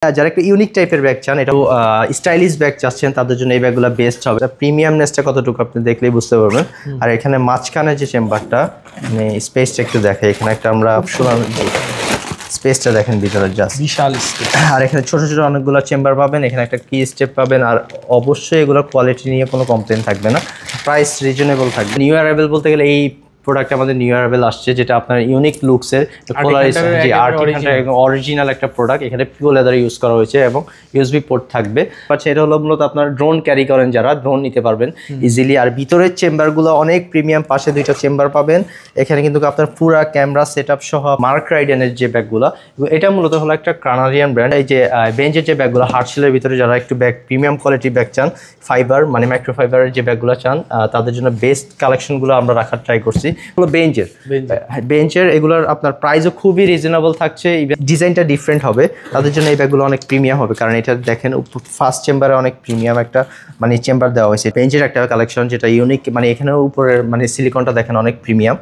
যারা একটু ইউনিক টাইপের ব্যাগ চান, এটা স্টাইলিশ ব্যাগ চাচ্ছেন, তাদের জন্য এই ব্যাগগুলো বেস্ট হবে। প্রিমিয়ামনেসটা কতটুকু আপনি দেখলেই বুঝতে পারবেন। আর এখানে মাঝখানে যে চেম্বারটা, মানে স্পেসটা একটু দেখে, এখানে একটা আমরা স্পেসটা দেখেন ভিতরে, জাস্ট বিশাল স্পেস। আর এখানে ছোট ছোট অনেকগুলো চেম্বার পাবেন, এখানে একটা কি স্টেপ পাবেন। আর অবশ্যই এগুলোর কোয়ালিটি নিয়ে কোনো কমপ্লেন থাকবে না, প্রাইস রিজনেবল থাকবে। নিউ অ্যারাইভেল বলতে গেলে এই প্রোডাক্ট আমাদের নিউ অ্যারাইভেল আসছে, যেটা আপনার ইউনিক লুকসের অরিজিনাল একটা প্রোডাক্ট। এখানে পিওর লেদার ইউজ করা হয়েছে এবং ইউএসবি পোর্ট থাকবে। আচ্ছা, এটা হলো মূলত আপনার ড্রোন ক্যারি করেন যারা, ড্রোন নিতে পারবেন ইজিলি। আর ভিতরের চেম্বারগুলো অনেক প্রিমিয়াম, পাশে দুইটা চেম্বার পাবেন। এখানে কিন্তু আপনার পুরা ক্যামেরা সেটআপ সহ মার্ক রাইডেনের যে ব্যাগগুলো, এটা মূলত হলো একটা কানাডিয়ান ব্র্যান্ড। এই যে বেঞ্চের যে ব্যাগগুলো, হার্টশেলের ভিতরে যারা একটু ব্যাগ প্রিমিয়াম কোয়ালিটির ব্যাগ চান, ফাইবার মানে মাইক্রো ফাইবারের যে ব্যাগগুলো চান, তাদের জন্য বেস্ট কালেকশনগুলো আমরা রাখার ট্রাই করছি। বেঞ্চের এগুলোর আপনার প্রাইসও খুবই রিজনেবল থাকছে, ডিজাইনটা ডিফারেন্ট হবে, তাদের জন্য এই ব্যাগগুলো অনেক প্রিমিয়াম হবে। কারণ এটা দেখেন ফার্স্ট চেম্বারে অনেক প্রিমিয়াম একটা মানে চেম্বার দেওয়া হয়েছে। বেঞ্চের একটা কালেকশন যেটা ইউনিক, মানে এখানে উপরের মানে সিলিকনটা দেখেন অনেক প্রিমিয়াম,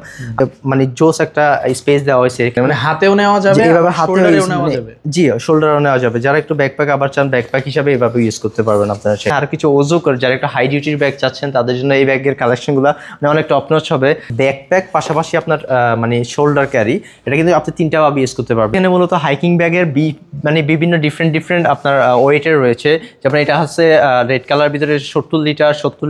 মানে জোস একটা স্পেস দেওয়া হয়েছে। মানে হাতেও নেওয়া যাবে, এইভাবে হাতেও নেওয়া যাবে, জি শোল্ডারও নেওয়া যাবে। যারা একটু ব্যাকপ্যাক আবার চান, ব্যাকপ্যাক হিসাবে এইভাবে ইউজ করতে পারবেন আপনারা। আর কিছু ওজো করে যারা একটা হাই ডিউটির ব্যাগ চাচ্ছেন, তাদের জন্য এই ব্যাগের কালেকশনগুলো অনেক টপ নচ হবে। ব্যাকপ্যাক পাশাপাশি আপনার মানে শোল্ডার ক্যারি, এটা কিন্তু আপনি তিনটা ভাবে ইউজ করতে পারবেন। এখানে মূলত হাইকিং ব্যাগের মানে বিভিন্ন ডিফারেন্ট আপনার ওয়েটের রয়েছে। যেমন এটা হচ্ছে রেড কালার ভিতরে 70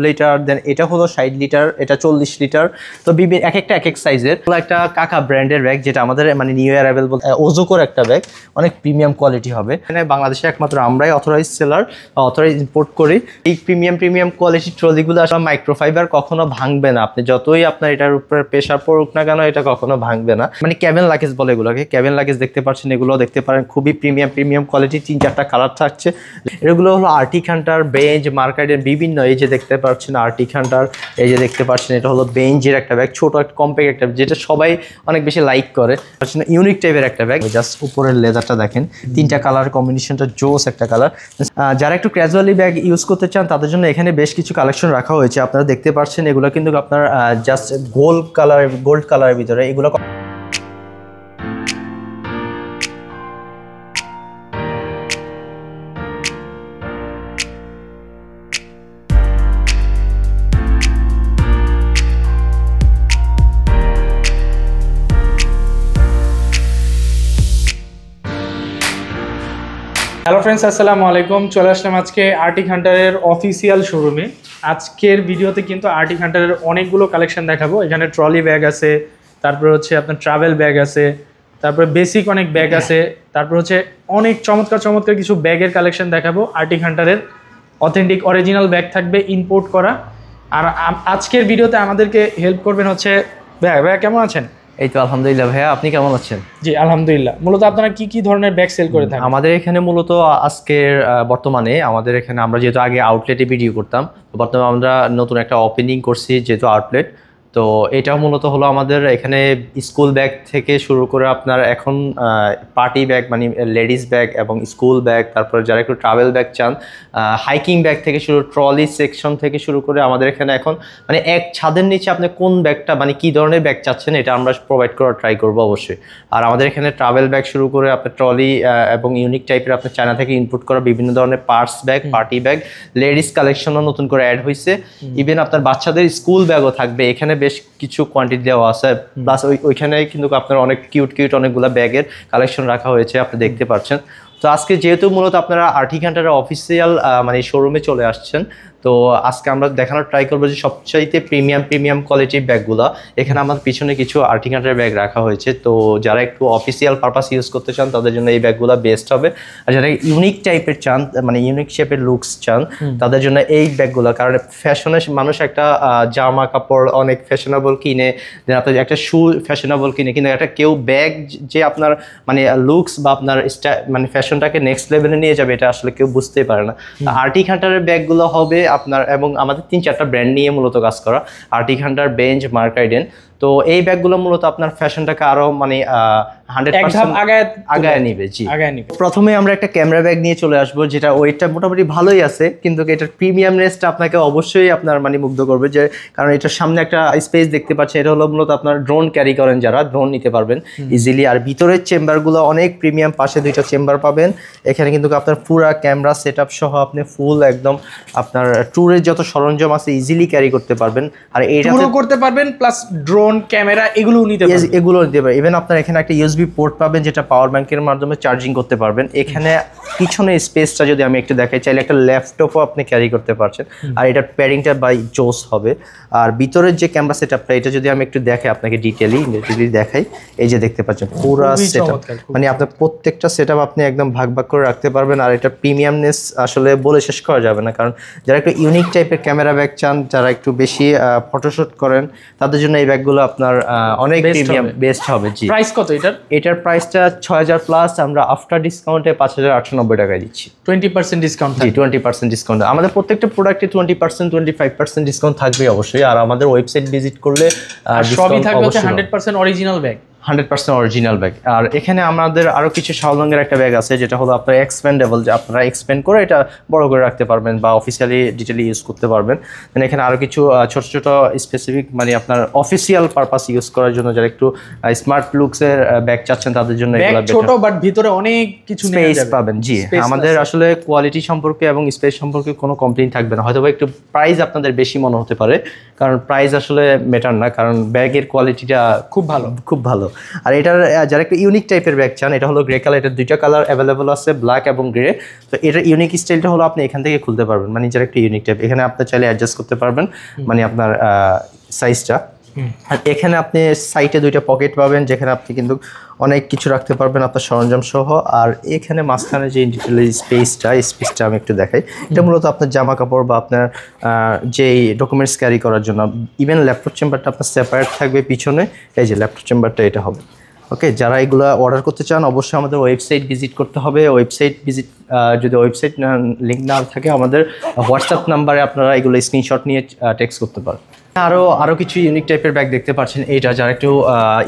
লিটার, দেন এটা হলো 60 লিটার, এটা 40 লিটার। তো এক একটা এক এক সাইজের। একটা কাকা ব্র্যান্ডের ব্যাগ, যেটা আমাদের মানে নিউ অ্যারাইভেল ওজোকোর একটা ব্যাগ, অনেক প্রিমিয়াম কোয়ালিটি হবে। এখানে বাংলাদেশে একমাত্র আমরাই অথরাইজ সেলার, অথরাইজ ইম্পোর্ট করি। এই প্রিমিয়াম কোয়ালিটি ট্রলিগুলো আসলে মাইক্রোফাইবার কখনো ভাঙবে না, আপনি যতই আপনার এটার উপরে প্রেশার পড়ুক না কেন, এটা কখনো ভাঙবে না। মানে ক্যাবেন লাগেজ বলে এগুলোকে, ক্যাবেন লাগেজ দেখতে পাচ্ছেন, এগুলো দেখতে পারেন খুবই প্রিমিয়াম কোয়ালিটি। 3-4টা কালার থাকছে। এগুলো হলো আর্টিক হান্টার, বেঞ্চ, মার্কেটের বিভিন্ন, এই যে দেখতে পাচ্ছেন আর্টিক হান্টার, এই যে দেখতে পাচ্ছেন এটা হলো বেঞ্চের একটা ব্যাগ, ছোট একটা কম্প্যাক্ট একটা, যেটা সবাই অনেক বেশি লাইক করে। ইউনিক টাইপের একটা ব্যাগ, জাস্ট উপরের লেদারটা দেখেন, 3টা কালার কম্বিনেশনটা জোস একটা কালার। যারা একটু ক্যাজুয়ালি ব্যাগ ইউজ করতে চান, তাদের জন্য এখানে বেশ কিছু কালেকশন রাখা হয়েছে। আপনারা দেখতে পাচ্ছেন এগুলো কিন্তু আপনার জাস্ট গোল্ড কালারের ভিতরে এগুলো। হ্যালো ফ্রেন্ডস, আসসালামু আলাইকুম। চলে আসলাম আজকে আর্টিক হান্টারের অফিসিয়াল শোরুমে। আজকের ভিডিওতে কিন্তু আর্টিক হান্টারের অনেকগুলো কালেকশন দেখাবো। এখানে ট্রলি ব্যাগ আছে, তারপরে হচ্ছে আপনার ট্রাভেল ব্যাগ আছে, তারপরে বেসিক অনেক ব্যাগ আছে, তারপর হচ্ছে অনেক চমৎকার কিছু ব্যাগের কালেকশন দেখাবো। আর্টিক হান্টারের অথেন্টিক অরিজিনাল ব্যাগ থাকবে, ইম্পোর্ট করা। আর আজকের ভিডিওতে আমাদেরকে হেল্প করবেন হচ্ছে ভাইয়া। কেমন আছেন? এই তো আলহামদুলিল্লাহ ভাইয়া, আপনি কেমন আছেন? জি আলহামদুলিল্লাহ। মূলত আপনারা কি ধরনের ব্যাগ সেল করে থাকেন? আমাদের এখানে মূলত আজকের বর্তমানে আমাদের এখানে, আমরা যেহেতু আগে আউটলেটে ভিডিও করতাম, বর্তমানে আমরা নতুন একটা ওপেনিং করছি যেহেতু আউটলেট। তো এটা মূলত হলো আমাদের এখানে স্কুল ব্যাগ থেকে শুরু করে আপনার এখন পার্টি ব্যাগ মানে লেডিস ব্যাগ এবং স্কুল ব্যাগ, তারপর যারা একটু ট্রাভেল ব্যাগ চান, হাইকিং ব্যাগ থেকে শুরু, ট্রলি সেকশন থেকে শুরু করে আমাদের এখানে এখন মানে এক ছাদের নিচে আপনি কোন ব্যাগটা মানে কী ধরনের ব্যাগ চাচ্ছেন, এটা আমরা প্রোভাইড করার ট্রাই করবো অবশ্যই। আর আমাদের এখানে ট্রাভেল ব্যাগ শুরু করে আপনার ট্রলি এবং ইউনিক টাইপের আপনার চায়না থেকে ইনপুট করা বিভিন্ন ধরনের parts bag, party bag, ladies কালেকশনও নতুন করে অ্যাড হয়েছে। ইভেন আপনার বাচ্চাদের স্কুল ব্যাগও থাকবে, এখানে বেশ কিছু কোয়ান্টিটি দেওয়া আছে। প্লাস ওইখানে কিন্তু আপনার অনেক কিউট অনেকগুলো ব্যাগের কালেকশন রাখা হয়েছে, আপনি দেখতে পাচ্ছেন। তো আজকে যেহেতু মূলত আপনারা আর্টিক হান্টারের অফিসিয়াল মানে শোরুমে চলে আসছেন, তো আজকে আমরা দেখানোর ট্রাই করবো যে সবচাইতে প্রিমিয়াম কোয়ালিটির ব্যাগগুলো। এখানে আমার পিছনে কিছু আর্টিক হান্টারের ব্যাগ রাখা হয়েছে। তো যারা একটু অফিসিয়াল পারপাস ইউজ করতে চান, তাদের জন্য এই ব্যাগগুলো বেস্ট হবে। আর যারা ইউনিক টাইপের চান, মানে ইউনিক শেপের লুকস চান, তাদের জন্য এই ব্যাগগুলো। কারণ ফ্যাশনে মানুষ একটা জামা কাপড় অনেক ফ্যাশনেবল কিনে, আপনার একটা শু ফ্যাশনেবল কিনে, কিন্তু একটা কেউ ব্যাগ যে আপনার মানে লুকস বা আপনার মানে ফ্যাশনটাকে নেক্সট লেভেলে নিয়ে যাবে, এটা আসলে কেউ বুঝতেই পারে না। আর্টিক হান্টারের ব্যাগগুলো হবে আপনার এবং আমাদের 3-4টা ব্র্যান্ড নিয়ে মূলত কাজ করা, আর্টিক হান্টার, বেঞ্চ, মার্ক রাইডেন। তো এই ব্যাগগুলো মূলত আপনার ফ্যাশনটাকে আরো মানে 100% আগায় নিবে। জি, প্রথমে আমরা একটা ক্যামেরা ব্যাগ নিয়ে চলে আসবো, যেটা ওয়েটটা মোটামুটি ভালোই আছে, কিন্তু এটার প্রিমিয়ামনেসটা আপনাকে অবশ্যই আপনার মানে মুগ্ধ করবে, যে কারণ এটার সামনে একটা স্পেস দেখতে পাচ্ছেন। এটা হলো মূলত আপনার ড্রোন ক্যারি করেন যারা, ড্রোন নিতে পারবেন ইজিলি। আর ভিতরের চেম্বারগুলো অনেক প্রিমিয়াম, পাশে 2টা চেম্বার পাবেন। এখানে কিন্তু আপনার পুরা ক্যামেরা সেটআপ সহ আপনি ফুল একদম আপনার ট্যুরের যত সরঞ্জাম আছে ইজিলি ক্যারি করতে পারবেন। আর এইটা করতে পারবেন, প্লাস ড্রোন ক্যামেরা এগুলো নিতে পারবেন। ইভেন আপনার এখানে একটা ইউএসবি পোর্ট পাবেন, যেটা পাওয়ার ব্যাংকের মাধ্যমে চার্জিং করতে পারবেন। এখানে পিছনে স্পেসটা যদি আমি একটু দেখাই, চাইলে একটা ল্যাপটপও আপনি ক্যারি করতে পারছেন। আর এটার প্যারিংটা বাই জোস হবে। আর ভিতরের যে ক্যামেরা সেটআপটা, এটা যদি আমি একটু দেখাই আপনাকে ডিটেইলি দেখাই, এই যে দেখতে পাচ্ছেন পুরো সেটআপ, মানে আপনার প্রত্যেকটা সেটআপ আপনি একদম ভাগ ভাগ করে রাখতে পারবেন। আর এটা প্রিমিয়ামনেস আসলে বলে শেষ করা যাবে না, কারণ যারা একটু ইউনিক টাইপের ক্যামেরা ব্যাগ চান, যারা একটু বেশি ফটোশুট করেন, তাদের জন্য এই ব্যাগগুলো আপনার অনেক প্রিমিয়াম বেস্ট হবে। জি, প্রাইস কত এটার প্রাইসটা 6000 প্লাস, আমরা আফটার ডিসকাউন্টে 5890 টাকায় দিচ্ছি। 20% ডিসকাউন্ট। জি, 20% ডিসকাউন্ট। আমাদের প্রত্যেকটা প্রোডাক্টে 20%, 25% ডিসকাউন্ট থাকবে অবশ্যই। আর আমাদের ওয়েবসাইট ভিজিট করলে সবই থাকবে 100% অরিজিনাল ব্যাগ। 100% original bag. আর এখানে আমাদের আরো কিছু শাওলংয়ের একটা ব্যাগ আছে, যেটা হলো আপনার এক্সপেন্ডেবল, যে আপনারা এক্সপেন্ড করে এটা বড় করে রাখতে পারবেন বা অফিসিয়ালি ডিটেইলি ইউজ করতে পারবেন। দেন এখানে আরো কিছু ছোট ছোট স্পেসিফিক মানে আপনার অফিসিয়াল পারপাস ইউজ করার জন্য, যারা একটু স্মার্ট লুকসের ব্যাগ চাচ্ছেন তাদের জন্য এগুলো ছোট বাট ভিতরে অনেক কিছু স্পেস পাবেন। জি, আমাদের আসলে কোয়ালিটি সম্পর্কে এবং স্পেস সম্পর্কে কোনো কমপ্লেইন থাকবে না। হয়তো একটু প্রাইস আপনাদের বেশি মনে হতে পারে, কারণ প্রাইস আসলে ম্যাটার না, কারণ ব্যাগের কোয়ালিটিটা খুব ভালো। আর এটার যারা একটু ইউনিক টাইপের ব্যাগ চান, এটা হলো গ্রে কালার। এটার 2টা কালার অ্যাভেলেবল আছে, ব্ল্যাক এবং গ্রে। তো এটার ইউনিক স্টাইলটা হলো আপনি এখান থেকে খুলতে পারবেন, মানে যারা একটু ইউনিক টাইপ, এখানে আপনি চাইলে অ্যাডজাস্ট করতে পারবেন মানে আপনার সাইজটা। আর এখানে আপনি সাইডে 2টা পকেট পাবেন, যেখানে আপনি কিন্তু অনেক কিছু রাখতে পারবেন আপনার সরঞ্জাম সহ। আর এখানে মাঝখানে যে স্পেসটা আমি একটু দেখাই, এটা মূলত আপনার জামা কাপড় বা আপনার যেই ডকুমেন্টস ক্যারি করার জন্য। ইভেন ল্যাপটপ চেম্বারটা আপনার সেপারেট থাকবে পিছনে, এই যে ল্যাপটপ চেম্বারটা এটা হবে। ওকে, যারা এগুলো অর্ডার করতে চান অবশ্যই আমাদের ওয়েবসাইট ভিজিট করতে হবে। ওয়েবসাইট ভিজিট যদি ওয়েবসাইট লিঙ্ক না থাকে, আমাদের হোয়াটসঅ্যাপ নাম্বারে আপনারা এগুলো স্ক্রিনশট নিয়ে টেক্সট করতে পারেন। আরও কিছু ইউনিক টাইপের ব্যাগ দেখতে পাচ্ছেন। এইটা যারা একটু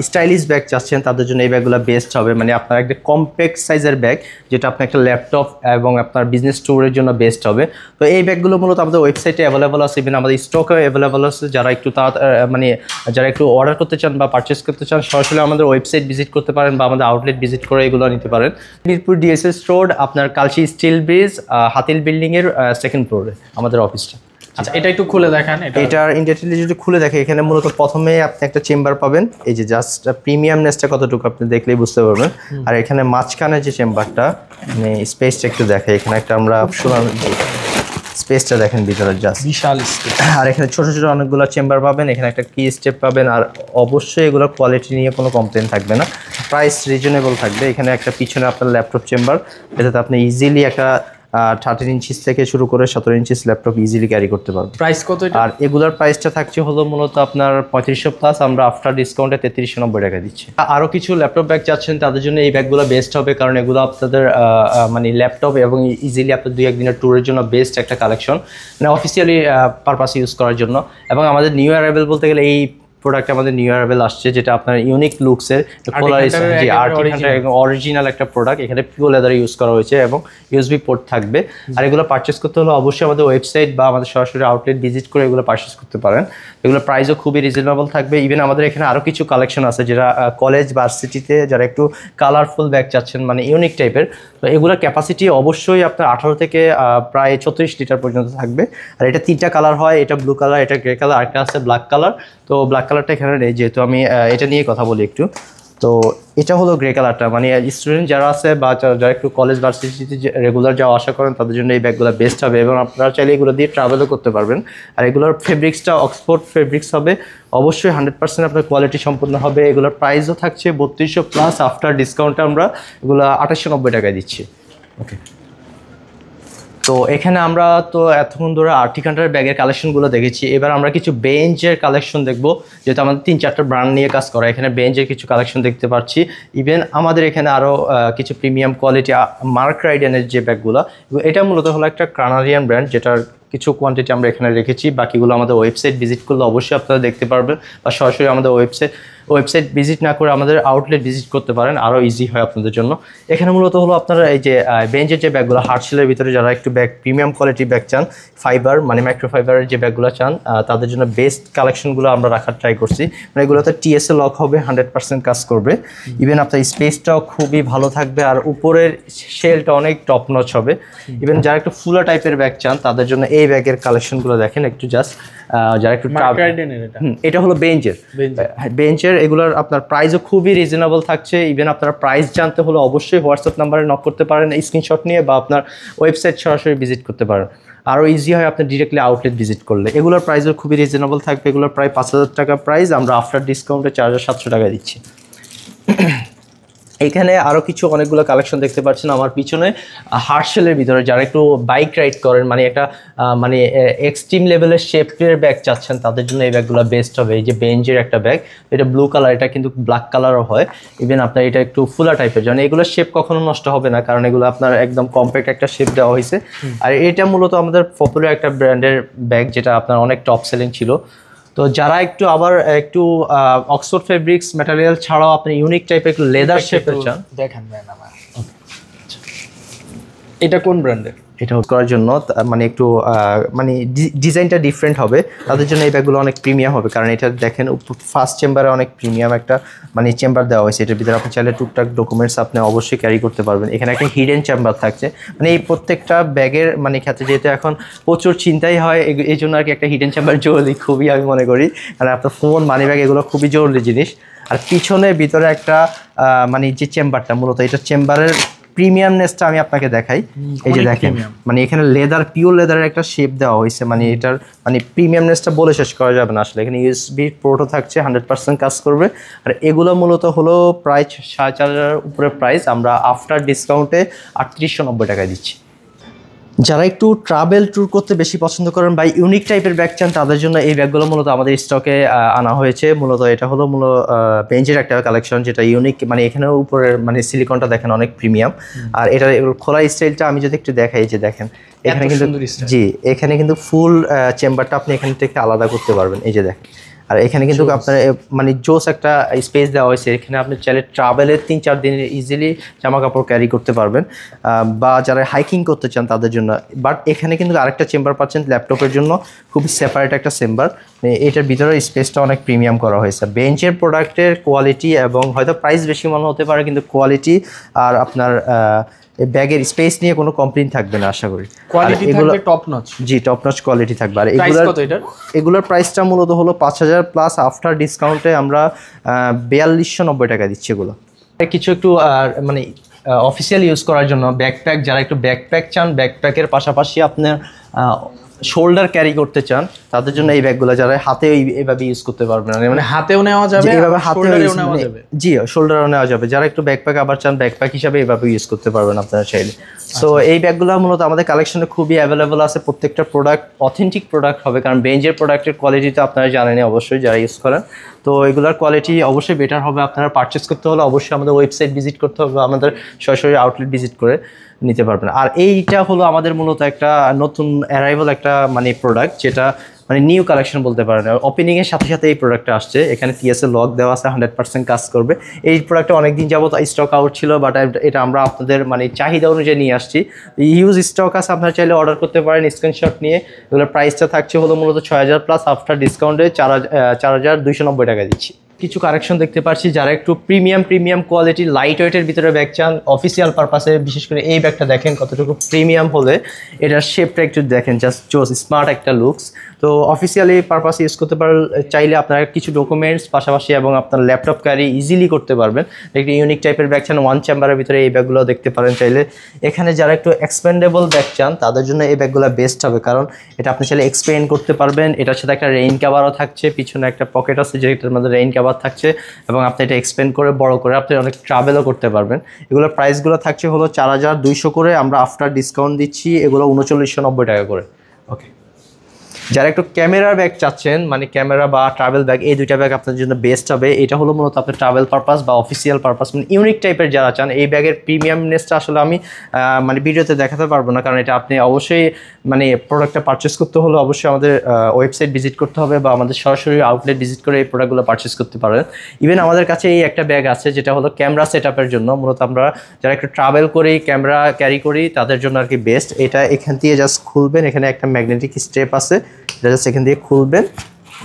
স্টাইলিশ ব্যাগ চাচ্ছেন তাদের জন্য এই ব্যাগগুলো বেস্ট হবে, মানে আপনার একটা কম্প্যাক্ট সাইজের ব্যাগ, যেটা আপনার একটা ল্যাপটপ এবং আপনার বিজনেস ট্যুরের জন্য বেস্ট হবে। তো এই ব্যাগগুলো মূলত আমাদের ওয়েবসাইটে অ্যাভেলেবল আছে, ইভেন আমাদের স্টকে অ্যাভেলেবল আছে। যারা একটু মানে যারা একটু অর্ডার করতে চান বা পারচেস করতে চান, সরাসরি আমাদের ওয়েবসাইট ভিজিট করতে পারেন বা আমাদের আউটলেট ভিজিট করে এগুলো নিতে পারেন। মিরপুর ডিএসএস রোড, আপনার কালশি স্টিল ব্রিজ, হাতিল বিল্ডিংয়ের 2nd ফ্লোরে আমাদের অফিসটা। আচ্ছা, এটা একটু খুলে দেখান। এটার ইন্টারনেটে যদি খুলে দেখে, এখানে মূলত প্রথমে আপনি একটা চেম্বার পাবেন, এই যে জাস্ট প্রিমিয়ামনেসটা কতটুকু আপনি দেখলেই বুঝতে পারবেন। আর এখানে মাঝখানে যে চেম্বারটা, মানে স্পেসটা একটু দেখে, এখানে একটা আমরা স্পেসটা দেখেন ভিতরে জাস্ট বিশাল স্পেস। আর এখানে ছোট ছোট অনেকগুলো চেম্বার পাবেন, এখানে একটা কি স্টেপ পাবেন। আর অবশ্যই এগুলোর কোয়ালিটি নিয়ে কোনো কমপ্লেন থাকবে না, প্রাইস রিজনেবল থাকবে। এখানে একটা পিছনে আপনার ল্যাপটপ চেম্বার, এটাতে আপনি ইজিলি একটা 13 ইঞ্চিস থেকে শুরু করে 17 ইঞ্চিস ল্যাপটপ ইজিলি ক্যারি করতে পারবেন। প্রাইস কত এটা? আর এগুলোর প্রাইসটা থাকছে হলো মূলত আপনার 3500 প্লাস, আমরা আফটার ডিসকাউন্টে 3390 টাকা দিচ্ছি। আরও কিছু ল্যাপটপ ব্যাগ চাচ্ছেন তাদের জন্য এই ব্যাগগুলো বেস্ট হবে, কারণ এগুলো আপনাদের মানে ল্যাপটপ এবং ইজিলি আপনার 2-1 দিনের ট্যুরের জন্য বেস্ট একটা কালেকশন, মানে অফিসিয়ালি পারপাস ইউজ করার জন্য। এবং আমাদের নিউ অ্যারাইভেল বলতে গেলে এই প্রোডাক্ট আমাদের নিউ অ্যারাইভেল আসছে, যেটা আপনার ইউনিক লুকসের অরিজিনাল একটা প্রোডাক্ট। এখানে পিওর লেদার ইউজ করা হয়েছে এবং ইউএসবি পোর্ট থাকবে। আর এগুলো পারচেস করতে হলে অবশ্যই আমাদের ওয়েবসাইট বা আমাদের সরাসরি আউটলেট ভিজিট করে এগুলো পারচেস করতে পারেন। এগুলো প্রাইসও খুবই রিজনেবল থাকবে। ইভেন আমাদের এখানে আরও কিছু কালেকশন আছে, যেটা কলেজ ভার্সিটিতে যারা একটু কালারফুল ব্যাগ চাচ্ছেন, মানে ইউনিক টাইপের। তো এগুলোর ক্যাপাসিটি অবশ্যই আপনার 18 থেকে প্রায় 34 লিটার পর্যন্ত থাকবে। আর এটা 3টা কালার হয়, এটা ব্লু কালার, এটা গ্রে কালার, আরেকটা আছে ব্ল্যাক কালার। তো ব্ল্যাক কালারটা এখানে নেই, যেহেতু আমি এটা নিয়ে কথা বলি একটু। তো এটা হলো গ্রে কালারটা, মানে স্টুডেন্ট যারা আছে বা যারা একটু কলেজ ভার্সিটিতে রেগুলার যাওয়া আসা করেন তাদের জন্য এই ব্যাগগুলো বেস্ট হবে। এবং আপনারা চাইলে এগুলো দিয়ে ট্রাভেলও করতে পারবেন। আর এগুলোর ফেব্রিক্সটা অক্সফোর্ড ফেব্রিক্স হবে, অবশ্যই 100% আপনার কোয়ালিটি সম্পূর্ণ হবে। এগুলোর প্রাইসও থাকছে 3200 প্লাস, আফটার ডিসকাউন্টে আমরা এগুলো 2890 টাকায় দিচ্ছি। ওকে, তো এখানে আমরা তো এতক্ষণ ধরে আর্টিক হান্টারের ব্যাগের কালেকশনগুলো দেখেছি। এবার আমরা কিছু বেঞ্চের কালেকশন দেখব, যেহেতু আমাদের 3-4টা ব্র্যান্ড নিয়ে কাজ করা। এখানে বেঞ্চের কিছু কালেকশন দেখতে পাচ্ছি। ইভেন আমাদের এখানে আরও কিছু প্রিমিয়াম কোয়ালিটি মার্ক রাইডেনের যে ব্যাগগুলো, এটা মূলত হলো একটা কানাডিয়ান ব্র্যান্ড, যেটার কিছু কোয়ান্টিটি আমরা এখানে রেখেছি, বাকিগুলো আমাদের ওয়েবসাইট ভিজিট করলে অবশ্যই আপনারা দেখতে পারবেন, বা সরাসরি আমাদের ওয়েবসাইট ভিজিট না করে আমাদের আউটলেট ভিজিট করতে পারেন, আরও ইজি হয় আপনাদের জন্য। এখানে মূলত হলো আপনারা এই যে বেঞ্চের যে ব্যাগগুলো হার্ডশেলের ভিতরে যারা একটু ব্যাগ প্রিমিয়াম কোয়ালিটি ব্যাগ চান, ফাইবার মানে মাইক্রোফাইবারের যে ব্যাগগুলো চান, তাদের জন্য বেস্ট কালেকশনগুলো আমরা রাখার ট্রাই করছি। মানে এগুলোতে টিএসএ লক হবে, 100% কাজ করবে। ইভেন আপনার স্পেসটাও খুবই ভালো থাকবে, আর উপরের শেলটা অনেক টপ নচ হবে। ইভেন যারা একটু ফুলা টাইপের ব্যাগ চান তাদের জন্য এই ব্যাগের কালেকশনগুলো দেখেন একটু জাস্ট, যারা একটু এটা হলো বেঞ্চের এগুলোর আপনার প্রাইসও খুবই রিজনেবল থাকছে। ইভেন আপনার প্রাইস জানতে হলে অবশ্যই হোয়াটসঅ্যাপ নাম্বারে নক করতে পারেন স্ক্রিনশট নিয়ে, বা আপনার ওয়েবসাইট সরাসরি ভিজিট করতে পারেন, আরও ইজি হয় আপনি ডিরেক্টলি আউটলেট ভিজিট করলে। এগুলোর প্রাইসও খুবই রিজনেবল থাকবে, এগুলোর প্রায় 5000 টাকা প্রাইস, আমরা আফটার ডিসকাউন্টে 4700 টাকা দিচ্ছি। এখানে আরও কিছু অনেকগুলো কালেকশন দেখতে পাচ্ছেন আমার পিছনে, হার্ডশেলের ভিতরে যারা একটু বাইক রাইড করেন, মানে একটা মানে এক্সট্রিম লেভেলের শেপের ব্যাগ চাচ্ছেন তাদের জন্য এই ব্যাগগুলো বেস্ট হবে। এই যে বেঞ্জের একটা ব্যাগ, এটা ব্লু কালার, এটা কিন্তু ব্ল্যাক কালারও হয়। ইভেন আপনার এটা একটু ফুলা টাইপের, যেন এগুলোর শেপ কখনো নষ্ট হবে না, কারণ এগুলো আপনার একদম কম্প্যাক্ট একটা শেপ দেওয়া হয়েছে। আর এটা মূলত আমাদের পপুলার একটা ব্র্যান্ডের ব্যাগ, যেটা আপনার অনেক টপ সেলিং ছিল। তো যারা একটু আবার একটু অক্সফোর্ড ফেব্রিক্স ম্যাটেরিয়াল ছাড়াও আপনি ইউনিক টাইপের একটু লেদার শেপের চান, দেখেন এটা কোন ব্র্যান্ডের? এটা করার জন্য মানে একটু মানে ডিজাইনটা ডিফারেন্ট হবে, তাদের জন্য এই ব্যাগগুলো অনেক প্রিমিয়াম হবে। কারণ এটা দেখেন ফার্স্ট চেম্বারে অনেক প্রিমিয়াম একটা মানে চেম্বার দেওয়া হয়েছে, এটার ভিতরে আপনি চাইলে টুকটাক ডকুমেন্টস আপনি অবশ্যই ক্যারি করতে পারবেন। এখানে একটা হিডেন চেম্বার থাকছে, মানে এই প্রত্যেকটা ব্যাগের মানে ক্ষেত্রে যেহেতু এখন প্রচুর চিন্তাই হয়, এই জন্য আর কি একটা হিডেন চেম্বার জরুরি খুবই, আমি মনে করি। কারণ আপনার ফোন মানি ব্যাগ এগুলো খুবই জরুরি জিনিস। আর পিছনে ভিতরে একটা মানে যে চেম্বারটা, মূলত এটা চেম্বারের প্রিমিয়ামনেসটা আমি আপনাকে দেখাই। এই যে দেখেন, মানে এখানে লেদার, পিওর লেদারের একটা শেপ দেওয়া হয়েছে, মানে এটার মানে প্রিমিয়ামনেসটা বলে শেষ করা যাবে না আসলে। এখানে ইউএসবি পোর্টও থাকছে, 100% কাজ করবে। আর এগুলো মূলত হলো প্রায় 4500 উপরে প্রাইস, আমরা আফটার ডিসকাউন্টে 3890 টাকা দিচ্ছি। যারা একটু ট্রাভেল ট্যুর করতে বেশি পছন্দ করেন বা ইউনিক টাইপের ব্যাগ চান তাদের জন্য এই ব্যাগগুলো মূলত আমাদের স্টকে আনা হয়েছে। মূলত এটা হলো বেঞ্চের একটা কালেকশন, যেটা ইউনিক, মানে এখানেও উপরের মানে সিলিকনটা দেখেন অনেক প্রিমিয়াম। আর এটা খোলা স্টাইলটা আমি যদি একটু দেখাই, যে দেখেন এখানে কিন্তু, জি এখানে কিন্তু ফুল চেম্বারটা আপনি এখান থেকে আলাদা করতে পারবেন। এই যে দেখেন, আর এখানে কিন্তু আপনার মানে জোস একটা স্পেস দেওয়া হয়েছে, এখানে আপনি চাইলে ট্রাভেলের 3-4 দিনের ইজিলি জামা কাপড় ক্যারি করতে পারবেন, বা যারা হাইকিং করতে চান তাদের জন্য। বাট এখানে কিন্তু আরেকটা চেম্বার পাচ্ছেন ল্যাপটপের জন্য, খুব সেপারেট একটা চেম্বার। এটার ভিতরে স্পেসটা অনেক প্রিমিয়াম করা হয়েছে। বেঞ্চের প্রোডাক্টের কোয়ালিটি এবং হয়তো প্রাইস বেশি মনে হতে পারে, কিন্তু কোয়ালিটি আর আপনার ব্যাগের স্পেস নিয়ে কোনো কমপ্লেইন থাকবে না আশা করি। কোয়ালিটি থাকবে টপ নচ, জি টপ নচ কোয়ালিটি থাকবে। আর এগুলোর প্রাইসটা মূলত হলো 5000 প্লাস, আফটার ডিসকাউন্টে আমরা 4290 টাকা দিচ্ছি এগুলো। কিছু একটু মানে অফিসিয়াল ইউজ করার জন্য ব্যাকপ্যাক, যারা একটু ব্যাকপ্যাক চান, ব্যাকপ্যাকের পাশাপাশি আপনার শোল্ডার ক্যারি করতে চান তাদের জন্য এই ব্যাগগুলো, যারা হাতে এইভাবে ইউজ করতে পারবেন, মানে হাতেও নেওয়া যাবে, এইভাবে হাতেও নেওয়া যাবে, জি শোল্ডারও নেওয়া যাবে। যারা একটু ব্যাকপ্যাক আবার চান, ব্যাকপ্যাক হিসাবে এইভাবে ইউজ করতে পারবেন আপনারা চাইলে। সো এই ব্যাগগুলো মূলত আমাদের কালেকশনে খুবই অ্যাভেলেবল আছে। প্রত্যেকটা প্রোডাক্ট অথেন্টিক প্রোডাক্ট হবে, কারণ বেঞ্জের প্রোডাক্টের কোয়ালিটি তো আপনারা জানেনই অবশ্যই যারা ইউজ করেন। তো এগুলোর কোয়ালিটি অবশ্যই বেটার হবে। আপনারা পারচেস করতে হলে অবশ্যই আমাদের ওয়েবসাইট ভিজিট করতে হবে, আমাদের সরাসরি আউটলেট ভিজিট করে নিতে পারবেন। আর এইটা হলো আমাদের মূলত একটা নতুন অ্যারাইভাল একটা মানে প্রোডাক্ট, যেটা মানে নিউ কালেকশন বলতে পারেন। ওপেনিংয়ের সাথে সাথে এই প্রোডাক্টটা আসছে, এখানে টিএসএ লক দেওয়া আছে, 100% কাজ করবে। এই প্রোডাক্টটা অনেকদিন যাবত স্টক আউট ছিল, বাট এটা আমরা আপনাদের মানে চাহিদা অনুযায়ী নিয়ে আসছি। হিউজ স্টক আছে, আপনারা চাইলে অর্ডার করতে পারেন স্ক্রিনশট নিয়ে। এগুলোর প্রাইসটা থাকছে হলো মূলত 6000 প্লাস, আফটার ডিসকাউন্টে 4290 টাকা দিচ্ছি। কিছু কারেকশন দেখতে পাচ্ছি, যারা একটু প্রিমিয়াম কোয়ালিটি লাইট ওয়েটের ভিতরে ব্যাগ চান অফিসিয়াল পারপাসে, বিশেষ করে এই ব্যাগটা দেখেন কতটুকু প্রিমিয়াম হলে, এটার শেপটা একটু দেখেন, জাস্ট জোস স্মার্ট একটা লুকস। তো অফিসিয়ালি পারপাস ইউজ করতে চাইলে আপনারা কিছু ডকুমেন্টস পাশাপাশি এবং আপনার ল্যাপটপ ক্যারি ইজিলি করতে পারবেন। একটি ইউনিক টাইপের ব্যাগ চান ওয়ান চেম্বারের ভিতরে, এই ব্যাগগুলো দেখতে পারেন চাইলে। এখানে যারা একটু এক্সপেন্ডেবল ব্যাগ চান তাদের জন্য এই ব্যাগগুলো বেস্ট হবে, কারণ এটা আপনি চাইলে এক্সপেন্ড করতে পারবেন। এটার সাথে একটা রেইন কাভারও থাকছে, পিছনে একটা পকেট আছে যেটার মধ্যে রেইন কাভার থাকছে, এবং আপনি এটা এক্সপেন্ড করে বড় করে আপনি অনেক ট্রাভেলও করতে পারবেন। এগুলোর প্রাইসগুলো থাকছে হলো 4200 করে, আমরা আফটার ডিসকাউন্ট দিচ্ছি এগুলো 3990 টাকা করে। ওকে, যারা একটু ক্যামেরার ব্যাগ চাচ্ছেন, মানে ক্যামেরা বা ট্রাভেল ব্যাগ, এই দুইটা ব্যাগ আপনার জন্য বেস্ট হবে। এটা হলো মূলত আপনার ট্রাভেল পারপাস বা অফিসিয়াল পারপাস, মানে ইউনিক টাইপের যারা চান। এই ব্যাগের প্রিমিয়ামনেসটা আসলে আমি মানে ভিডিওতে দেখাতে পারবো না, কারণ এটা আপনি অবশ্যই মানে প্রোডাক্টটা পারচেস করতে হলে অবশ্যই আমাদের ওয়েবসাইট ভিজিট করতে হবে বা আমাদের সরাসরি আউটলেট ভিজিট করে এই প্রোডাক্টগুলো পারচেস করতে পারেন। ইভেন আমাদের কাছে এই একটা ব্যাগ আছে যেটা হলো ক্যামেরা সেটআপের জন্য। মূলত আমরা যারা একটু ট্রাভেল করি, ক্যামেরা ক্যারি করি, তাদের জন্য আর কি বেস্ট। এটা এখান দিয়ে জাস্ট খুলবেন, এখানে একটা ম্যাগনেটিক স্টেপ আছে, এটা জাস্ট এখান দিয়ে খুলবেন।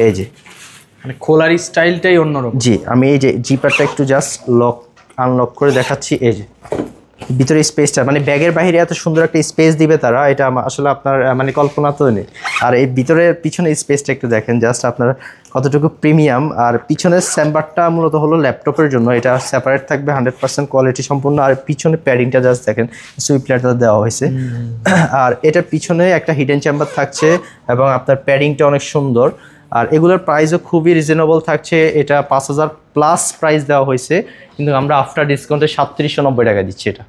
এই যে মানে খোলার স্টাইলটাই অন্যরকম। জি, আমি এই যে জিপারটা একটু জাস্ট আনলক করে দেখাচ্ছি। এই যে ভিতরে স্পেসটা, মানে ব্যাগের বাইরে এত সুন্দর একটা স্পেস দিবে তারা, এটা আসলে আপনার মানে কল্পনা তো নেই। আর এই ভিতরের পিছনে স্পেসটা একটু দেখেন জাস্ট আপনার কতটুকু প্রিমিয়াম। আর পিছনের চেম্বারটা মূলত হলো ল্যাপটপের জন্য, এটা সেপারেট থাকবে 100% কোয়ালিটি সম্পূর্ণ। আর পিছনে প্যাডিংটা জাস্ট দেখেন, সুইপলারটা দেওয়া হয়েছে। আর এটার পিছনে একটা হিডেন চেম্বার থাকছে এবং আপনার প্যাডিংটা অনেক সুন্দর। আর এগুলোর প্রাইসও খুবই রিজনেবল থাকছে। এটা 5000 প্লাস প্রাইস দেওয়া হয়েছে, কিন্তু আমরা আফটার ডিসকাউন্টে 3790 টাকা দিচ্ছি এটা।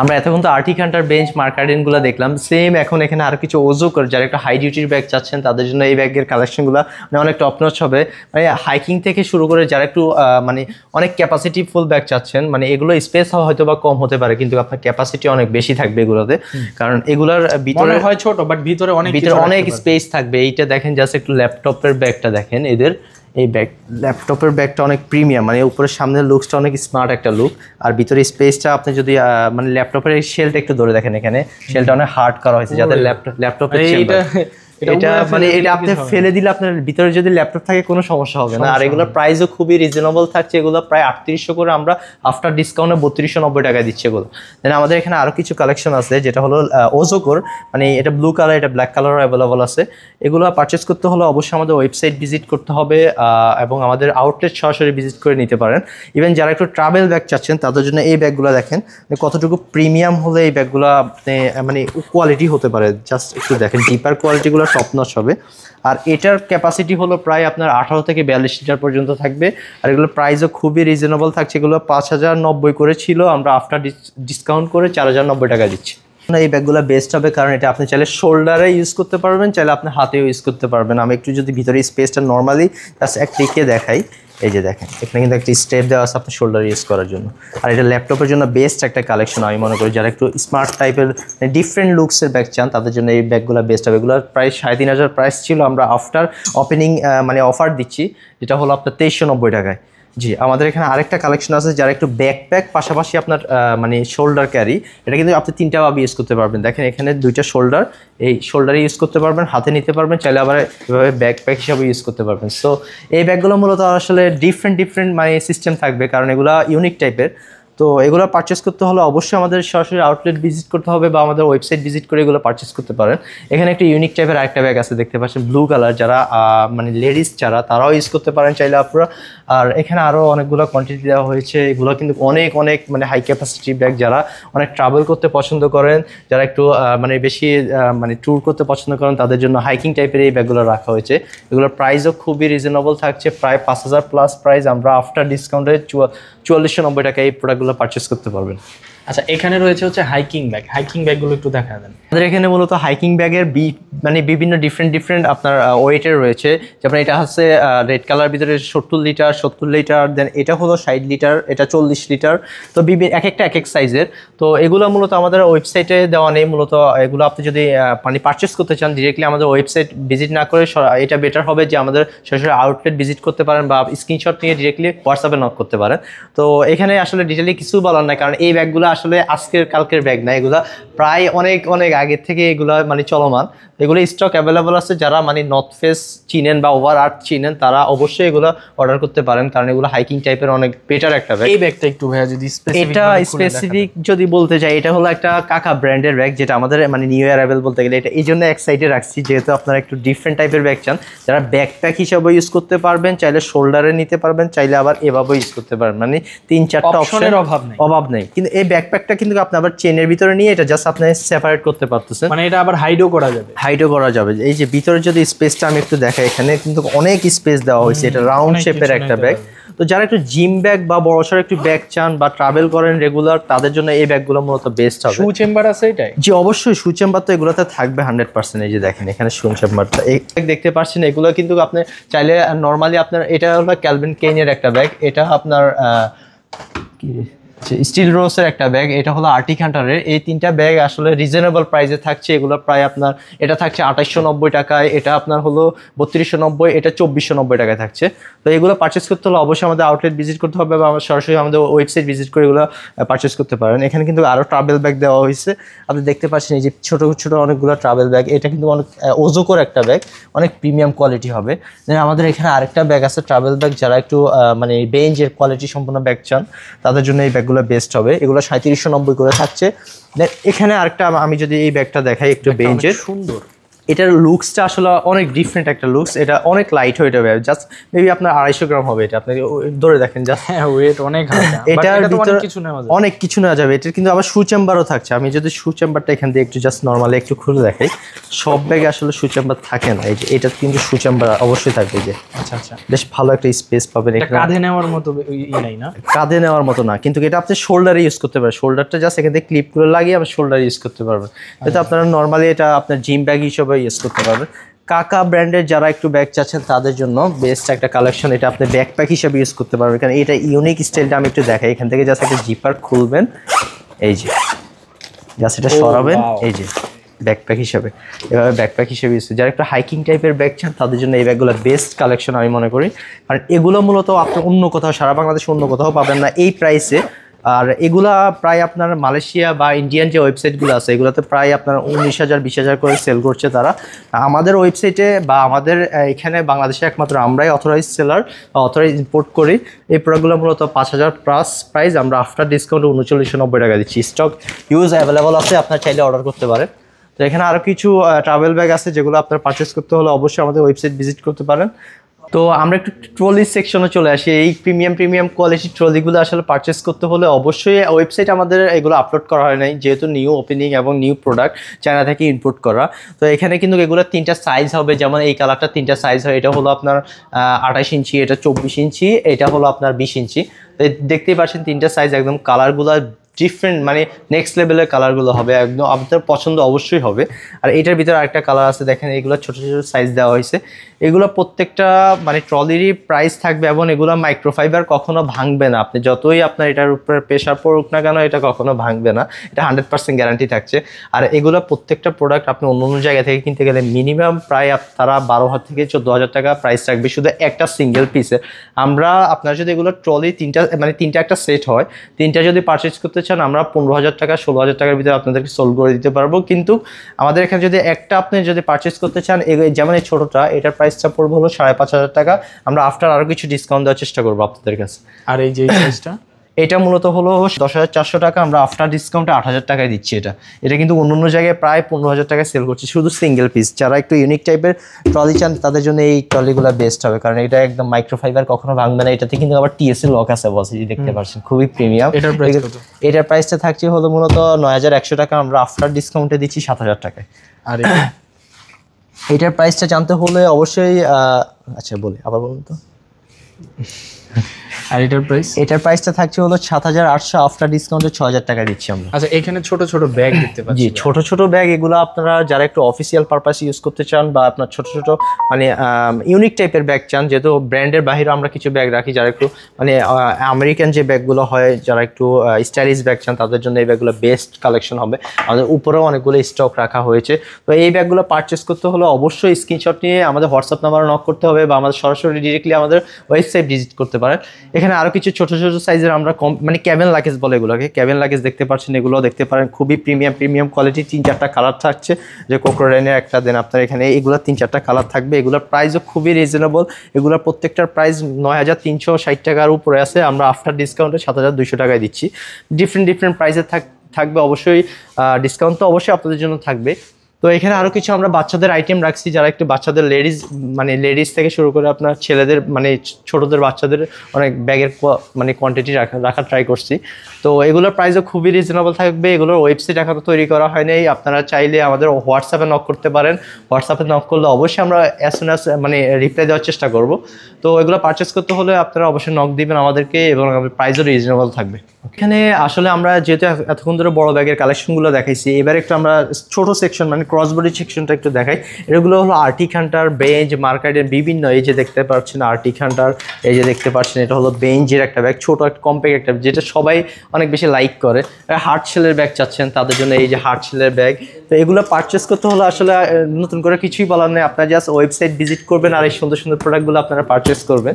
আমরা এতক্ষণ তো আর্টিক হান্টার বেঞ্চ মার্কারিনগুলো দেখলাম, সেম এখন এখানে আরও কিছু ওজোকর, যারা একটা হাই ডিউটির ব্যাগ চাচ্ছেন তাদের জন্য এই ব্যাগের কালেকশনগুলো মানে অনেক টপ নচ হবে। মানে হাইকিং থেকে শুরু করে যারা একটু মানে অনেক ক্যাপাসিটি ফুল ব্যাগ চাচ্ছেন, মানে এগুলো স্পেস হয়তো বা কম হতে পারে কিন্তু আপনার ক্যাপাসিটি অনেক বেশি থাকবে এগুলোতে, কারণ এগুলোর ভিতরে হয় ছোট বাট ভিতরে অনেক স্পেস থাকবে। এইটা দেখেন জাস্ট একটু ল্যাপটপের ব্যাগটা দেখেন, এদের এই ব্যাগ ল্যাপটপের ব্যাগটা অনেক প্রিমিয়াম, মানে উপরের সামনের লুকসটা অনেক স্মার্ট একটা লুক। আর ভিতরে স্পেসটা আপনি যদি মানে ল্যাপটপের এই শেলটা একটু ধরে দেখেন, এখানে শেলটা অনেক হার্ড করা হয়েছে যাতে ল্যাপটপের এটা মানে এটা আপনি ফেলে দিলে আপনার ভিতরে যদি ল্যাপটপ থাকে কোনো সমস্যা হবে না। আর এগুলোর প্রাইসও খুবই রিজনেবল থাকছে, এগুলো প্রায় 3800 করে, আমরা আফটার ডিসকাউন্টে 3290 টাকায় দিচ্ছি এগুলো। দেন আমাদের এখানে আরও কিছু কালেকশন আছে যেটা হলো ওজোকোর, মানে এটা ব্লু কালার, এটা ব্ল্যাক কালারও অ্যাভেলেবল আছে। এগুলো পারচেস করতে হলে অবশ্যই আমাদের ওয়েবসাইট ভিজিট করতে হবে এবং আমাদের আউটলেট সরাসরি ভিজিট করে নিতে পারেন। ইভেন যারা একটু ট্রাভেল ব্যাগ চাচ্ছেন তাদের জন্য এই ব্যাগগুলো দেখেন কতটুকু প্রিমিয়াম হলে এই ব্যাগগুলো মানে কোয়ালিটি হতে পারে। জাস্ট একটু দেখেন, জিপার কোয়ালিটিগুলো টপ নচ হবে। আর এটার ক্যাপাসিটি হলো প্রায় আপনার 18 থেকে 42 লিটার পর্যন্ত থাকবে। আর এগুলোর প্রাইসও খুবই রিজনেবল থাকছে, এগুলো 5090 করে ছিল, আমরা আফটার ডিসকাউন্ট করে 4090 টাকা দিচ্ছি। এই ব্যাগগুলো বেস্ট হবে কারণ এটা আপনি চাইলে শোল্ডারে ইউজ করতে পারবেন, চাইলে আপনি হাতেও ইউজ করতে পারবেন। আমি একটু যদি ভিতরে স্পেসটা নর্মালি জাস্ট এক টিকে দেখাই, এই যে দেখেন এখানে কিন্তু একটা স্টেপ দেওয়া আছে আপনার শোল্ডার ইউজ করার জন্য। আর এটা ল্যাপটপের জন্য বেস্ট একটা কালেকশন আমি মনে করি। যারা একটু স্মার্ট টাইপের ডিফারেন্ট লুকসের ব্যাগ চান তাদের জন্য এই ব্যাগগুলো বেস্ট হবে। এগুলোর প্রায় 3500 প্রাইস ছিল, আমরা আফটার ওপেনিং মানে অফার দিচ্ছি যেটা হলো আপনার 2390 টাকায়। জি, আমাদের এখানে আরেকটা কালেকশন আছে যারা একটু ব্যাকপ্যাক পাশাপাশি আপনার মানে শোল্ডার ক্যারি, এটা কিন্তু আপনি 3টা ভাবে ইউজ করতে পারবেন। দেখেন এখানে 2টা শোল্ডার, এই শোল্ডারে ইউজ করতে পারবেন, হাতে নিতে পারবেন, চাইলে আবার এভাবে ব্যাকপ্যাক হিসাবে ইউজ করতে পারবেন। সো এই ব্যাগগুলো মূলত আসলে ডিফারেন্ট মানে সিস্টেম থাকবে, কারণ এগুলো ইউনিক টাইপের। তো এগুলো পারচেস করতে হলে অবশ্যই আমাদের সরাসরি আউটলেট ভিজিট করতে হবে বা আমাদের ওয়েবসাইট ভিজিট করে এগুলো পারচেস করতে পারেন। এখানে একটা ইউনিক টাইপের আরেকটা ব্যাগ আছে দেখতে পাচ্ছেন, ব্লু কালার, যারা মানে লেডিস যারা তারাও ইউজ করতে পারেন চাইলে আপনারা। আর এখানে আরও অনেকগুলো কোয়ান্টিটি দেওয়া হয়েছে, এগুলো কিন্তু অনেক মানে হাই ক্যাপাসিটি ব্যাগ, যারা অনেক ট্রাভেল করতে পছন্দ করেন, যারা একটু মানে বেশি মানে ট্যুর করতে পছন্দ করেন তাদের জন্য হাইকিং টাইপের এই ব্যাগগুলো রাখা হয়েছে। এগুলোর প্রাইসও খুবই রিজনেবল থাকছে, প্রায় 5000 প্লাস প্রাইস, আমরা আফটার ডিসকাউন্টে 4490 টাকায় এই প্রোডাক্টগুলো পারচেস করতে পারবেন। আচ্ছা, এখানে রয়েছে হচ্ছে হাইকিং ব্যাগগুলো একটু দেখা দেন। আমাদের এখানে মূলত হাইকিং ব্যাগের মানে বিভিন্ন ডিফারেন্ট আপনার ওয়েটের রয়েছে। যেমন এটা হচ্ছে রেড কালার ভিতরে 70 লিটার, দেন এটা হলো 60 লিটার, এটা 40 লিটার। তো এক এক সাইজের। তো এগুলো মূলত আমাদের ওয়েবসাইটে দেওয়া নেই, মূলত এগুলো আপনি যদি মানে পারচেস করতে চান ডিরেক্টলি আমাদের ওয়েবসাইট ভিজিট না করে এটা বেটার হবে যে আমাদের সরাসরি আউটলেট ভিজিট করতে পারেন বা স্ক্রিনশট নিয়ে ডিরেক্টলি হোয়াটসঅ্যাপে নক করতে পারেন। তো এখানে আসলে ডিটেইলি কিছু বলার নাই, কারণ এই ব্যাগগুলো আসলে আজকের কালকের ব্যাগ না, এগুলা প্রায় অনেক আগের থেকে এগুলা মানে চলমান। এগুলো স্টক অ্যাভেলেবল আছে, যারা মানে নর্থ ফেস চিনেন বা ওভার আর্থ চিনেন তারা অবশ্যই এগুলো অর্ডার করতে পারেন, কারণ এগুলো হাইকিং টাইপের অনেক বেটার একটা ব্যাগ। এই ব্যাগটা একটু ভাইয়া যদি এটা স্পেসিফিক যদি বলতে চাই, এটা হলো একটা কাকা ব্র্যান্ডের ব্যাগ, যেটা আমাদের মানে নিউ অ্যারাইভেল বলতে গেলে এটা এই জন্য এক সাইডে রাখছি, যেহেতু আপনারা একটু ডিফারেন্ট টাইপের ব্যাগ চান, যারা ব্যাকপ্যাক হিসাবে ইউজ করতে পারবেন, চাইলে শোল্ডারে নিতে পারবেন, চাইলে আবার এভাবে ইউজ করতে পারবেন, মানে 3-4টা অপশনের অভাব নেই। কিন্তু এই ব্যাকপ্যাকটা কিন্তু আপনি আবার চেনের ভিতরে নিয়ে এটা জাস্ট আপনি সেপারেট করতে পারতেছেন, মানে এটা আবার হাইডও করা যাবে। এই যে ভিতরে যদি স্পেসটা আমি একটু দেখাই, এখানে কিন্তু অনেক স্পেস দেওয়া হয়েছে, এটা রাউন্ড শেপের একটা ব্যাগ। তো যারা একটু জিম ব্যাগ বা বড়সড় একটু ব্যাগ চান বা ট্রাভেল করেন রেগুলার, তাদের জন্য এই ব্যাগগুলো মূলত বেস্ট হবে। শু চেম্বার আছে এটাই? জি অবশ্যই, শু চেম্বার তো এগুলোতে থাকবে 100%। এই যে দেখেন এখানে শু চেম্বারটা দেখতে পাচ্ছেন, এগুলো কিন্তু আপনি চাইলে নর্মালি আপনার, এটা হলো ক্যালভিন কেইনের একটা ব্যাগ, এটা আপনার কি স্টিল রোসের একটা ব্যাগ, এটা হলো আর্টিক হান্টারের। এই তিনটা ব্যাগ আসলে রিজনেবল প্রাইসে থাকছে। এগুলো প্রায় আপনার, এটা থাকছে 2890 টাকায়, এটা আপনার হলো 3290, এটা 2490 টাকায় থাকছে। তো এগুলো পারচেস করতে হলে অবশ্যই আমাদের আউটলেট ভিজিট করতে হবে বা সরাসরি আমাদের ওয়েবসাইট ভিজিট করে এগুলো পারচেস করতে পারেন। এখানে কিন্তু আরও ট্রাভেল ব্যাগ দেওয়া হয়েছে, আপনি দেখতে পাচ্ছেন এই যে ছোট ছোট অনেকগুলো ট্রাভেল ব্যাগ। এটা কিন্তু অনেক ওজোকোর একটা ব্যাগ, অনেক প্রিমিয়াম কোয়ালিটি হবে। দেন আমাদের এখানে আরেকটা ব্যাগ আছে ট্রাভেল ব্যাগ, যারা একটু মানে বেঞ্জের কোয়ালিটি সম্পন্ন ব্যাগ চান তাদের জন্য এই ব্যাগগুলো বেস্ট হবে। এগুলো 3790 করে থাকছে। দেন এখানে আরেকটা আমি যদি এই ব্যাগটা দেখাই একটু বেঞ্জের, সুন্দর। এটার লুকসটা আসলে অনেক ডিফারেন্ট একটা লুকস। এটা অনেক লাইট ওয়েট হবে, জাস্ট মেবি আপনার 250 গ্রাম হবে। এটা আপনি ধরে দেখেন জাস্ট, হ্যাঁ ওয়েট অনেক হালকা, এটার ভিতরে অনেক কিছু নেওয়া যাবে। এটার কিন্তু আবার শু চেম্বারও থাকছে। আমি যদি শু চেম্বারটা এখান দিয়ে একটু জাস্ট নর্মালি একটু খুলে দেখাই, সব ব্যাগে আসলে শু চেম্বার থাকে না। এই যে এটা কিন্তু শু চেম্বার অবশ্যই থাকবে। যে আচ্ছা আচ্ছা, বেশ ভালো একটা স্পেস পাবেন এখানে। কাঁধে নেওয়ার মতো নাই না? কাঁধে নেওয়ার মতো না, কিন্তু এটা আপনি শোল্ডারে ইউজ করতে পারেন। শোল্ডারটা জাস্ট এখান থেকে ক্লিপ করে লাগিয়ে আপনি শোল্ডারে ইউজ করতে পারবেন। এটা আপনারা নর্মালি এটা আপনার জিম ব্যাগ হিসেবে ইউজ করতে পারবেন। কাকা ব্র্যান্ডের যারা একটু ব্যাগ চাচ্ছেন তাদের জন্য বেস্ট একটা কালেকশন। এটা আপনি ব্যাকপ্যাক হিসেবে ইউজ করতে পারবেন, কারণ এটা ইউনিক স্টাইলটা আমি একটু দেখাই। এখান থেকে জাস্ট একটা জিপার খুলবেন, এই যে জাস্ট এটা সরাবেন, এই যে ব্যাকপ্যাক হিসেবে, এভাবে ব্যাকপ্যাক হিসেবে ইউজ। যারা একটু হাইকিং টাইপের ব্যাগ চান তাদের জন্য এই ব্যাগগুলো বেস্ট কালেকশন আমি মনে করি। কারণ এগুলো মূলত আপনি অন্য কোথাও, সারা বাংলাদেশে অন্য কোথাও পাবেন না এই প্রাইসে। আর এগুলা প্রায় আপনার মালয়েশিয়া বা ইন্ডিয়ান যে ওয়েবসাইটগুলো আছে এগুলোতে প্রায় আপনার 19,000 20,000 করে সেল করছে তারা। আমাদের ওয়েবসাইটে বা আমাদের এখানে বাংলাদেশে একমাত্র আমরাই অথরাইজ সেলার বা অথরাইজ ইম্পোর্ট করি। এই প্রোডাক্টগুলো মূলত 5,000 প্লাস প্রাইস, আমরা আফটার ডিসকাউন্টে 3990 টাকা দিচ্ছি। স্টক ইউজ অ্যাভেলেবল আছে, আপনার চাইলে অর্ডার করতে পারেন। তো এখানে আরও কিছু ট্রাভেল ব্যাগ আছে যেগুলো আপনার পারচেস করতে হলে অবশ্যই আমাদের ওয়েবসাইট ভিজিট করতে পারেন। তো আমরা একটু ট্রলি সেকশনে চলে আসি। এই প্রিমিয়াম কোয়ালিটির ট্রলিগুলো আসলে পারচেস করতে হলে অবশ্যই ওয়েবসাইট আমাদের এগুলো আপলোড করা হয় নাই, যেহেতু নিউ ওপেনিং এবং নিউ প্রোডাক্ট চায়না থেকে ইম্পোর্ট করা। তো এখানে কিন্তু এগুলো 3টা সাইজ হবে, যেমন এই কালারটা 3টা সাইজ হয়। এটা হলো আপনার 28 ইঞ্চি, এটা 24 ইঞ্চি, এটা হলো আপনার 20 ইঞ্চি। তো দেখতেই পাচ্ছেন 3টা সাইজ, একদম কালারগুলো ডিফারেন্ট, মানে নেক্সট লেভেলের কালারগুলো হবে, একদম আপনাদের পছন্দ অবশ্যই হবে। আর এটার ভিতরে আরেকটা কালার আছে, দেখেন এগুলো ছোটো ছোটো সাইজ দেওয়া হয়েছে। এগুলো প্রত্যেকটা মানে ট্রলিরই প্রাইস থাকবে এবং এগুলো মাইক্রোফাইবার কখনো ভাঙবে না। আপনি যতই আপনার এটার উপরে প্রেশার পড়ুক না কেন, এটা কখনো ভাঙবে না, এটা 100% গ্যারান্টি থাকছে। আর এগুলো প্রত্যেকটা প্রোডাক্ট আপনি অন্য অন্য জায়গা থেকে কিনতে গেলে মিনিমাম প্রায় তারা 12,000 থেকে 14,000 টাকা প্রাইস রাখবে শুধু একটা সিঙ্গেল পিসের। আমরা আপনার যদি এগুলো ট্রলি তিনটা একটা সেট হয়, 3টা যদি পারচেজ করতে চান আমরা 15,000 টাকা 16,000 টাকার ভিতরে আপনাদেরকে সোল্ড করে দিতে পারবো। কিন্তু আমাদের এখানে যদি একটা আপনি যদি পারচেজ করতে চান, যেমন এই ছোটোটা, এটার প্রাইসটা পড়বে হলো 5,500 টাকা। আমরা আফটার আরও কিছু ডিসকাউন্ট দেওয়ার চেষ্টা করবো আপনাদের কাছে। আর এই যে সাইজটা, এটা মূলত হলো 10,400 টাকা, আমরা আফটার ডিসকাউন্টে 8,000 টাকায় দিচ্ছি। এটা কিন্তু অন্য অন্য জায়গায় প্রায় 15,000 টাকায় সেল করছি শুধু সিঙ্গেল পিস। যারা একটু ইউনিক টাইপের ট্রলি চান তাদের জন্য এই ট্রলিগুলো বেস্ট হবে, কারণ এটা একদম মাইক্রোফাইবার কখনো ভাঙবে না। এটাতে কিন্তু আবার টিএসএল লক আছে বস, এই দেখতে পাচ্ছেন, খুবই প্রিমিয়াম। এটার প্রাইসটা থাকছে হলো মূলত 9,100 টাকা, আমরা আফটার ডিসকাউন্টে দিচ্ছি 7,000 টাকায়। আর এটার প্রাইসটা জানতে হলে অবশ্যই আচ্ছা বলি, আবার বলুন তো। আর এটার প্রাইসটা থাকছে হলো 7,800, আফটার ডিসকাউন্টে 6,000 টাকা দিচ্ছি আমরা। আচ্ছা, এখানে ছোট ছোট ব্যাগ দেখতে পাচ্ছি। জি, ছোট ছোট ব্যাগ, এগুলো আপনারা যারা একটু অফিসিয়াল পারপাস ইউজ করতে চান বা আপনার ছোট ছোট মানে ইউনিক টাইপের ব্যাগ চান, যেহেতু ব্র্যান্ডের বাইরে আমরা কিছু ব্যাগ রাখি, যারা একটু মানে আমেরিকান যে ব্যাগগুলো হয়, যারা একটু স্টাইলিশ ব্যাগ চান তাদের জন্য এই ব্যাগগুলো বেস্ট কালেকশন হবে। আমাদের উপরেও অনেকগুলো স্টক রাখা হয়েছে। তো এই ব্যাগগুলো পারচেস করতে হলে অবশ্যই স্ক্রিনশট নিয়ে আমাদের হোয়াটসঅ্যাপ নাম্বারে নক করতে হবে বা আমাদের সরাসরি ডিরেক্টলি আমাদের ওয়েবসাইট ভিজিট করতে পারেন। এখানে আরও কিছু ছোট ছোট সাইজের আমরা মানে ক্যাবেন লাগেজ বলে এগুলোকে, ক্যাবেন লাগেজ দেখতে পাচ্ছেন, এগুলো দেখতে পারেন, খুবই প্রিমিয়াম কোয়ালিটি। 3-4টা কালার থাকছে, যে কোকোরাইনের একটা, দেন আপনার এখানে এগুলো 3-4টা কালার থাকবে। এগুলোর প্রাইসও খুবই রিজনেবল, এগুলোর প্রত্যেকটার প্রাইস 9,360 টাকার উপরে আছে, আমরা আফটার ডিসকাউন্টে 7,200 টাকায় দিচ্ছি। ডিফারেন্ট প্রাইসে থাকবে, অবশ্যই ডিসকাউন্ট তো অবশ্যই আপনাদের জন্য থাকবে। তো তো এখানে আরো কিছু আমরা বাচ্চাদের আইটেম রাখছি, যারা একটু বাচ্চাদের লেডিস থেকে শুরু করে আপনার ছেলেদের ছোটদের বাচ্চাদের অনেক ব্যাগের মানে কোয়ান্টিটি রাখা ট্রাই করছি। তো এগুলোর প্রাইসও খুবই রিজনেবল থাকবে। এগুলোর ওয়েবসাইট এখনো তৈরি করা হয় নাই, আপনারা চাইলে আমাদের হোয়াটসঅ্যাপে নক করতে পারেন। হোয়াটসঅ্যাপে নক করলে অবশ্যই আমরা অ্যাজ সুন অ্যাজ রিপ্লাই দেওয়ার চেষ্টা করব। তো এগুলো পারচেস করতে হলে আপনারা অবশ্যই নক দিবেন আমাদেরকে, এবং প্রাইসও রিজনেবল থাকবে। এখানে আসলে আমরা যেহেতু এতক্ষণ ধরে বড় ব্যাগের কালেকশনগুলো দেখাইছি, এবার একটু আমরা ছোট সেকশন ক্রসবডি সেকশনটা একটু দেখাই। এগুলো হলো আর্টিক হান্টার, বেঞ্চ, মার্কেটের বিভিন্ন, এই যে দেখতে পাচ্ছেন আর্টিক হান্টার, এই যে দেখতে পাচ্ছেন এটা হলো বেঞ্চের একটা ব্যাগ, ছোট একটা কম্প্যাক্ট একটা, যেটা সবাই অনেক বেশি লাইক করে। হার্ট শেলের ব্যাগ চাচ্ছেন তাদের জন্য এই যে হার্ট শেলের ব্যাগ। তো এগুলো পারচেস করতে হলে আসলে নতুন করে কিছুই বলার নেই, আপনারা জাস্ট ওয়েবসাইট ভিজিট করবেন আর এই সুন্দর সুন্দর প্রোডাক্টগুলো আপনারা পারচেস করবেন।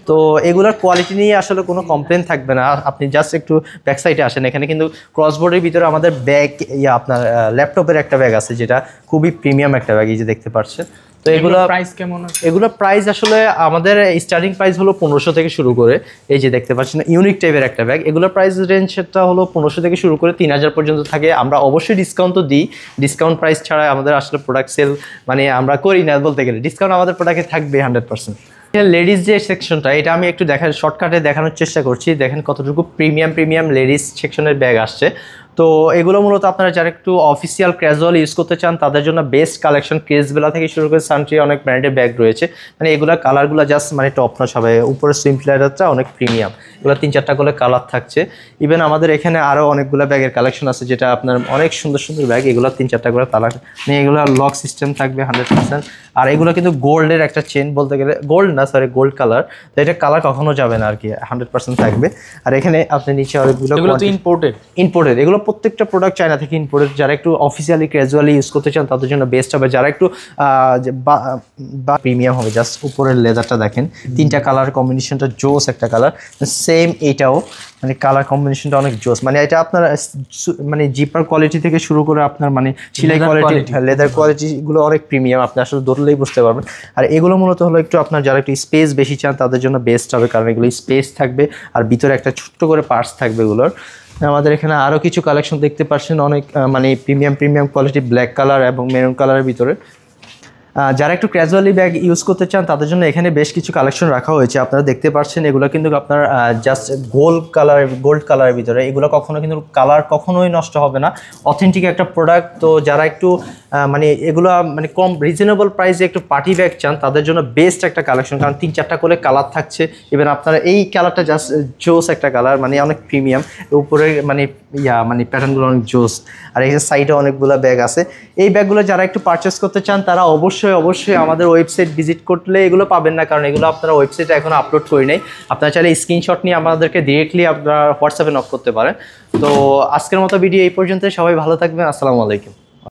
তো এগুলোর কোয়ালিটি নিয়ে আসলে কোনো কমপ্লেন থাকবে না, আপনি জাস্ট একটু ব্যাক সাইডে আসেন। এখানে কিন্তু ক্রসবোর্ডের ভিতরে আমাদের ব্যাগ আপনার ল্যাপটপের একটা ব্যাগ আছে, যেটা খুবই প্রিমিয়াম একটা ব্যাগ, এই যে দেখতে পাচ্ছেন। তো এগুলো প্রাইস কেমন আছে? এগুলো প্রাইস আসলে আমাদের স্টার্টিং প্রাইস হলো 1500 থেকে শুরু করে, এই যে দেখতে পাচ্ছেন ইউনিক টাইপের একটা ব্যাগ। এগুলোর প্রাইস রেঞ্জটা হলো 1500 থেকে শুরু করে 3000 পর্যন্ত থাকে। আমরা অবশ্যই ডিসকাউন্ট তো দিই, ডিসকাউন্ট প্রাইস ছাড়া আমাদের আসলে প্রোডাক্ট সেল আমরা করি না বলতে গেলে। ডিসকাউন্ট আমাদের প্রোডাক্টে থাকবে 100%। লেডিস যে সেকশনটা, এটা আমি একটু শর্টকাটে দেখানোর চেষ্টা করছি। দেখেন কতটুকু প্রিমিয়াম লেডিস সেকশনের ব্যাগ আসছে। তো এগুলো মূলত আপনারা যারা একটু অফিসিয়াল ক্যাজুয়াল ইউজ করতে চান তাদের জন্য বেস্ট কালেকশন। ক্রেসবেলা থেকে শুরু করে সানট্রি অনেক ব্র্যান্ডের ব্যাগ রয়েছে, এগুলোর কালারগুলো জাস্ট টপ নচ হবে। উপরে সুইমফ্লাইডারটা অনেক প্রিমিয়াম, এগুলো 3-4টা করে কালার থাকছে। ইভেন আমাদের এখানে আরও অনেকগুলো ব্যাগের কালেকশন আছে, যেটা আপনার অনেক সুন্দর সুন্দর ব্যাগ। এগুলো 3-4টা করে কালার, এগুলো লক সিস্টেম থাকবে 100%। আর এগুলো কিন্তু গোল্ডের একটা চেন, বলতে গেলে গোল্ড না, সরি গোল্ড কালার। তো এটা কালার কখনো যাবে না আর কি, 100% থাকবে। আর এখানে আপনি নিচে অনেকগুলো ইম্পোর্টেড, এগুলো প্রত্যেকটা প্রোডাক্ট চায়না থেকে ইম্পোর্টেড। যারা একটু অফিসিয়ালি ক্যাজুয়ালি ইউজ করতে চান তাদের জন্য বেস্ট হবে। যারা একটু বা প্রিমিয়াম হবে, জাস্ট উপরের লেদারটা দেখেন, 3টা কালার কম্বিনেশনটা জোস একটা কালার। সেম এটাও কালার কম্বিনেশনটা অনেক জোস। এটা আপনার জিপার কোয়ালিটি থেকে শুরু করে আপনার সেলাই কোয়ালিটি, লেদার কোয়ালিটিগুলো অনেক প্রিমিয়াম, আপনি আসলে ধরলেই বুঝতে পারবেন। আর এগুলো মূলত হলো একটু আপনার যারা একটু স্পেস বেশি চান তাদের জন্য বেস্ট হবে, কারণ এগুলো স্পেস থাকবে আর ভিতরে একটা ছোট্ট করে পার্টস থাকবে এগুলোর। আমাদের এখানে আরও কিছু কালেকশন দেখতে পাচ্ছেন, অনেক প্রিমিয়াম কোয়ালিটি, ব্ল্যাক কালার এবং মেরুন কালারের ভিতরে। যারা একটু ক্যাজুয়ালি ব্যাগ ইউজ করতে চান তাদের জন্য এখানে বেশ কিছু কালেকশন রাখা হয়েছে, আপনারা দেখতে পাচ্ছেন। এগুলো কিন্তু আপনার জাস্ট গোল্ড কালারের ভিতরে, এগুলো কখনো কিন্তু কালার কখনোই নষ্ট হবে না, অথেন্টিক একটা প্রোডাক্ট। তো যারা একটু এগুলো কম রিজনেবল প্রাইসে একটু পার্টি ব্যাগ চান তাদের জন্য বেস্ট একটা কালেকশন, কারণ 3-4টা করে কালার থাকছে। ইভেন আপনারা এই কালারটা জাস্ট জোস একটা কালার, অনেক প্রিমিয়াম। উপরে প্যাটার্নগুলো অনেক জোস। আর এই সাইডে অনেকগুলো ব্যাগ আছে। এই ব্যাগগুলো যারা একটু পারচেস করতে চান তারা অবশ্যই আমাদের ওয়েবসাইট ভিজিট করলে এগুলো পাবেন না, কারণ এগুলো আপনারা ওয়েবসাইটে এখনো আপলোড করি নাই। আপনারা চাইলে স্ক্রিনশট নিয়ে আমাদেরকে ডিরেক্টলি আপনারা হোয়াটসঅ্যাপে নক করতে পারেন। তো আজকের মতো ভিডিও এই পর্যন্ত, সবাই ভালো থাকবেন, আসসালামু আলাইকুম।